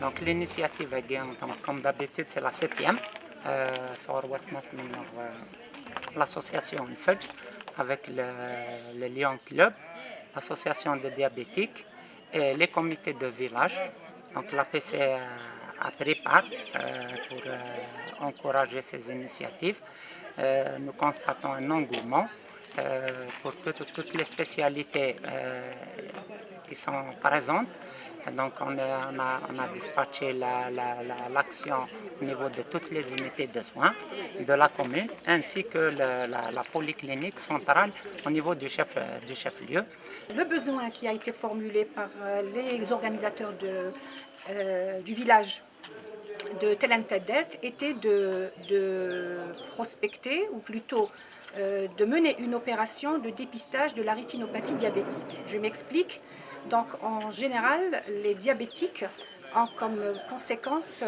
Donc l'initiative, comme d'habitude, c'est la 7e. L'association IFEJ avec le Lyon Club, l'association des diabétiques et les comités de village. Donc la PC a prépare pour encourager ces initiatives. Nous constatons un engouement pour toutes les spécialités qui sont présentes. Donc on a dispatché l'action au niveau de toutes les unités de soins de la commune, ainsi que la polyclinique centrale au niveau du chef-lieu. Le besoin qui a été formulé par les organisateurs du village de Telentedet était de prospecter, ou plutôt de mener une opération de dépistage de la rétinopathie diabétique. Je m'explique. Donc en général, les diabétiques ont comme conséquence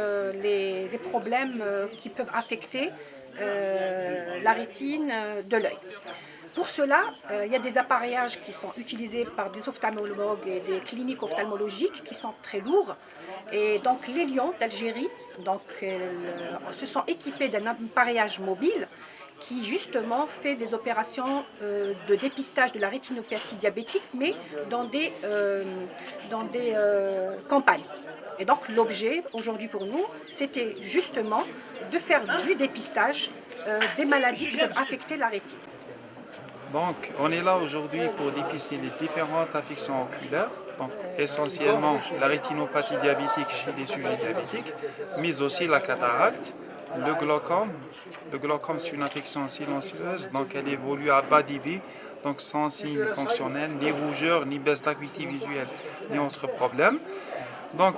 les problèmes qui peuvent affecter la rétine de l'œil. Pour cela, il y a des appareillages qui sont utilisés par des ophtalmologues et des cliniques ophtalmologiques qui sont très lourds. Et donc les Lions d'Algérie se sont équipés d'un appareillage mobile qui justement fait des opérations de dépistage de la rétinopathie diabétique, mais dans des campagnes. Et donc l'objet aujourd'hui pour nous, c'était justement de faire du dépistage des maladies qui peuvent affecter la rétine. Donc, on est là aujourd'hui pour dépister les différentes affections oculaires, donc essentiellement la rétinopathie diabétique chez les sujets diabétiques, mais aussi la cataracte, le glaucome. Le glaucome, c'est une affection silencieuse, donc elle évolue à bas débit, donc sans signe fonctionnel, ni rougeur, ni baisse d'acuité visuelle, ni autres problèmes. Donc,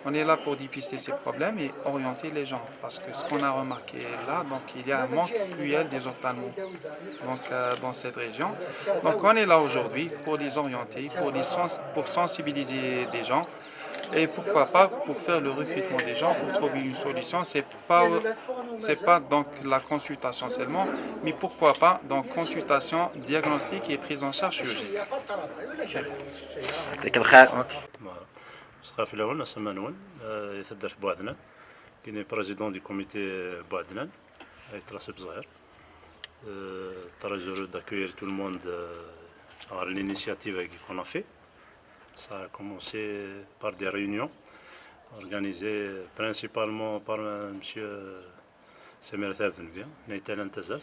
on est là pour dépister ces problèmes et orienter les gens. Parce que ce qu'on a remarqué là, donc il y a un manque cruel des ophtalmos dans cette région. Donc on est là aujourd'hui pour les orienter, pour sensibiliser des gens. Et pourquoi pas pour faire le recrutement des gens, pour trouver une solution. C'est pas donc la consultation seulement, mais pourquoi pas donc consultation, diagnostic et prise en charge chirurgicale. في الأول نسمى نون يتدرس بوعدنا كاين بريزيدون دي كوميتي بوعدنا يتراسب صغير très heureux d'accueillir tout le monde à l'initiative qu'on a fait. Ça a commencé par des réunions organisées principalement par M. Semer Thabtenbia, Neitel Antazat,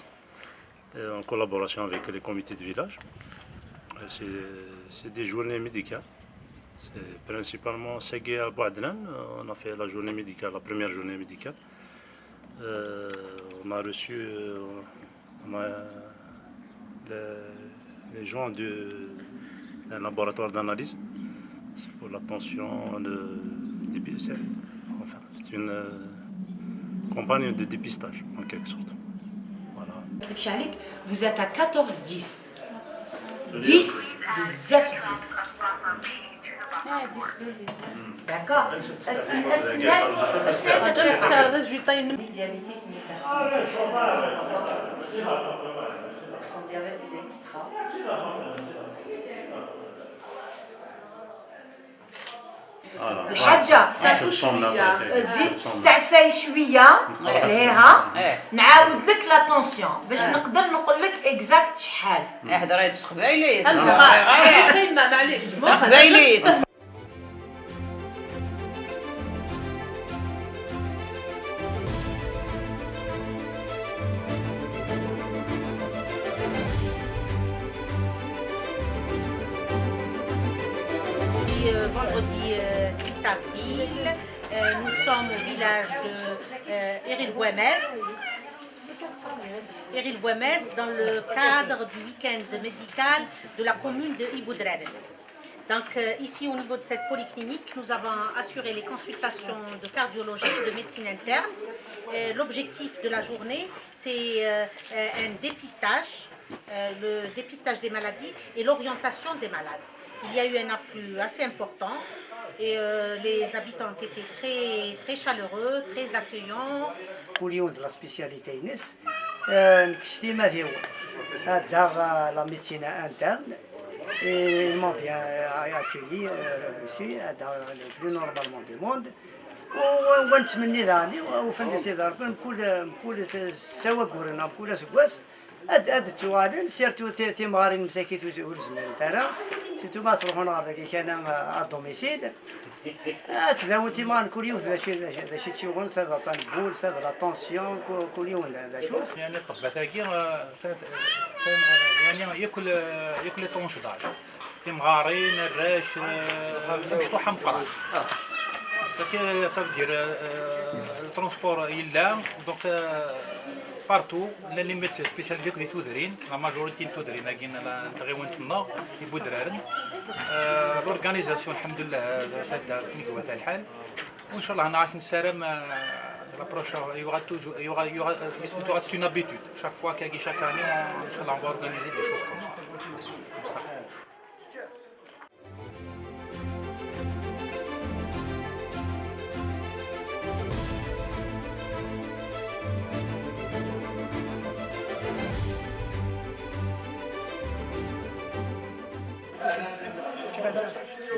en collaboration avec les comités de village. C'est des journées médicales. Principalement Segé à Bouadnan, on a fait la journée médicale, la première journée médicale. On a reçu les gens d'un laboratoire d'analyse. C'est pour la tension enfin, c'est une campagne de dépistage en quelque sorte. Voilà. Vous êtes à 14-10. 10, بزاف 10. D'accord. Son diabète il est extra. الحاجة تستعفاي شوية ليها نعاود لك لا طونسيون باش نقدر نقول لك اكزاكت شحال. هضري تقبايلي شي معليش قبايلي. Vendredi 6 avril, nous sommes au village de Eril-Bouemès, dans le cadre du week-end médical de la commune de Iboudraren. Donc ici au niveau de cette polyclinique, nous avons assuré les consultations de cardiologie et de médecine interne. L'objectif de la journée, c'est un dépistage, le dépistage des maladies et l'orientation des malades. Il y a eu un afflux assez important et les habitants ont été très chaleureux, très accueillants. Pour la spécialité la médecine interne Et ils m'ont bien accueilli, reçu, le plus normalement du monde. ونتمنى ذاني وفندسي ضربن كل سوا قورنا كل سواس اد توالن سيرتو ثمارين مساكيت ورزمن ترى سيرتو ما تروحون غير كان الدوميسيل تزاول تيمان كل يوم ذا شي تشوفون هذا طنبول هذا لا طونسيون كل يوم هذا شوف يعني الطب ثاقي يعني ياكل طونشداج تيمغارين الراش مشطوحه مقرا فكي دير الترونسبور يلام دونك بارتو لي ميدسي سبيسياليزي دي تودرين لا ماجوريتي تودرين كاين تغيونتنا يبو درارن لورغانيزاسيون الحمد لله تاع كنيكو تاع الحال وان شاء الله نعرف نسالم la prochaine, il y aura une habitude. Chaque fois chaque année, on va organiser des choses comme ça.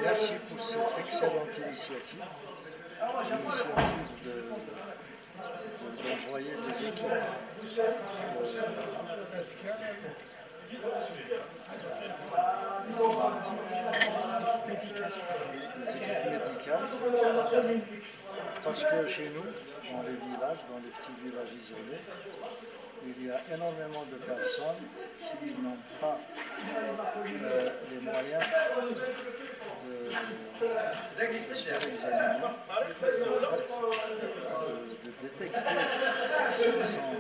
Merci pour cette excellente initiative. D'envoyer des équipes médicales, parce que chez nous, dans les villages, dans les petits villages isolés, il y a énormément de personnes qui n'ont pas les moyens de se faire examiner, de détecter s'ils sont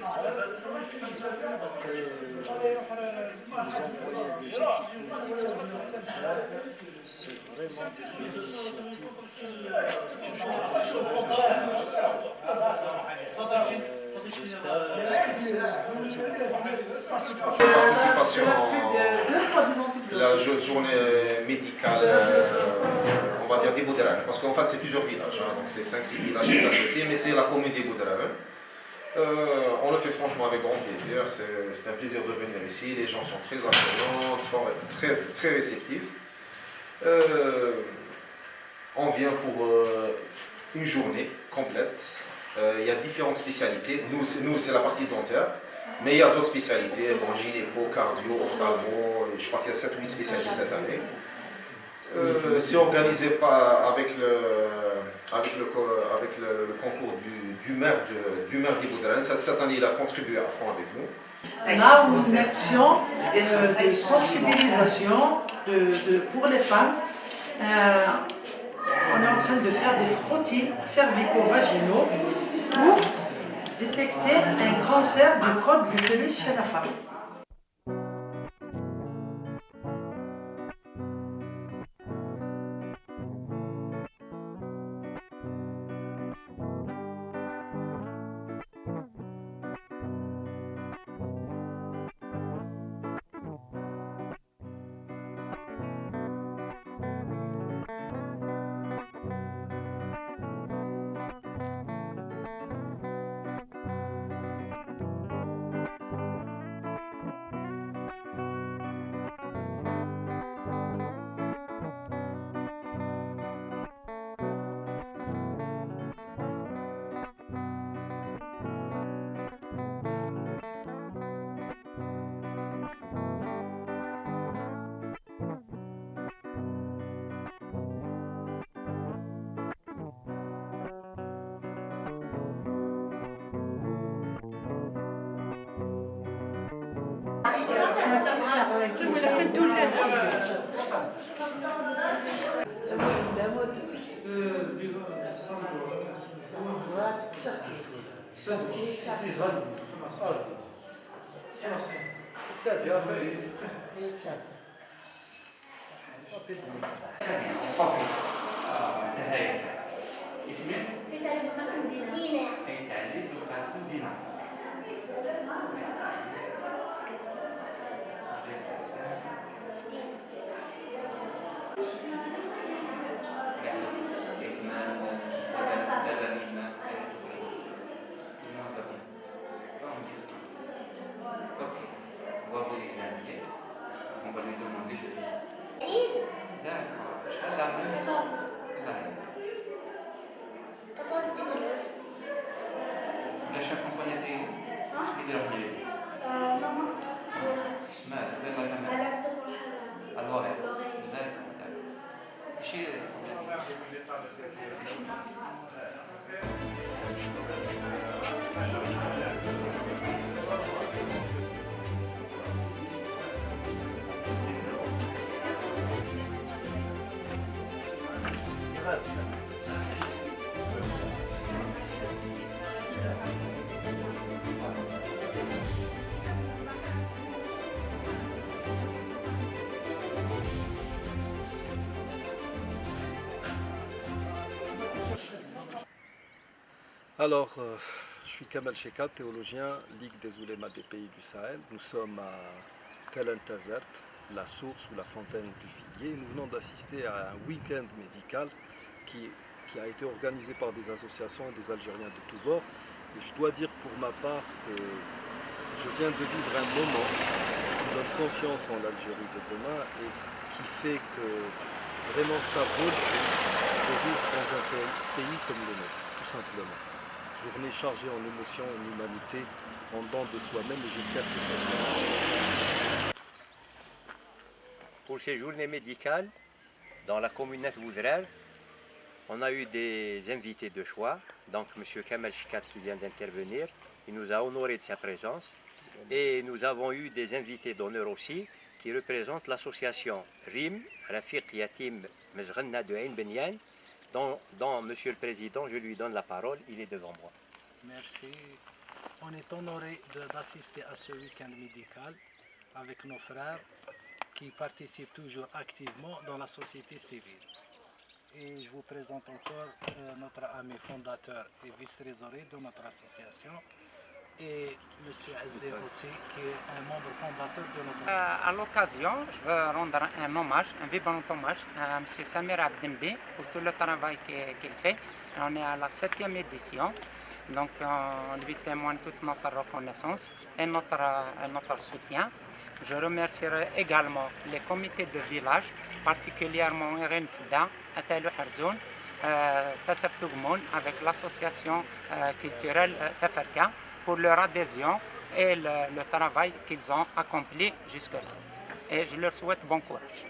malades et nous envoyer des équipes médicales pour le faire. C'est vraiment une initiative j'espère que ça continue. Participation à la journée médicale, on va dire des Boudraren, parce qu'en fait c'est plusieurs villages, hein, donc c'est 5-6 villages qui s'associent, mais c'est la commune des Boudraren. On le fait franchement avec grand plaisir, c'est un plaisir de venir ici, les gens sont très accueillants, très réceptifs. On vient pour une journée complète. Il y a différentes spécialités. Nous c'est la partie dentaire, mais il y a d'autres spécialités, bon, gynéco, cardio, ophtalmo, je crois qu'il y a 7 ou 8 spécialités cette année. C'est organisé avec le concours du maire d'Iboudraren. Cette année, il a contribué à fond avec nous. Là, une action de sensibilisation pour les femmes. On est en train de faire des frottis cervico-vaginaux pour détecter un cancer du col de l'utérus chez la femme. اسمك؟ علي بالقاسم دينا. علي بالقاسم دينا. Ok, on va vous examiner. Alors, je suis Kamal Cheka, théologien, Ligue des oulémas des pays du Sahel. Nous sommes à Tel Tazert, la source ou la fontaine du figuier. Nous venons d'assister à un week-end médical qui a été organisé par des associations et des Algériens de tous bords. Et je dois dire pour ma part que je viens de vivre un moment qui me donne confiance en l'Algérie de demain et qui fait que vraiment ça vaut le coup de vivre dans un pays comme le nôtre, tout simplement. Journée chargée en émotions, en humanité, en don de soi-même et j'espère que ça viendra. Merci. Pour ces journées médicales, dans la communauté Boudrel, on a eu des invités de choix, donc M. Kamal Cheka qui vient d'intervenir, il nous a honoré de sa présence. Et nous avons eu des invités d'honneur aussi, qui représentent l'association RIM, Rafiq Yatim Mezghenna de Ain Benyan, dont M. le Président, je lui donne la parole, il est devant moi. Merci. On est honoré d'assister à ce week-end médical avec nos frères qui participent toujours activement dans la société civile. Et je vous présente encore notre ami fondateur et vice-trésorier de notre association et M. Azdel aussi, qui est un membre fondateur de notre association. À l'occasion, je veux rendre un hommage, un vibrant hommage à M. Samir Abdembi pour tout le travail qu'il fait. On est à la 7e édition, donc on lui témoigne toute notre reconnaissance et notre soutien. Je remercierai également les comités de village, particulièrement Erin Sida, Atalou Harzoun, Tassaf Tougmoun, avec l'association culturelle Tafarka, pour leur adhésion et le travail qu'ils ont accompli jusque-là. Et je leur souhaite bon courage.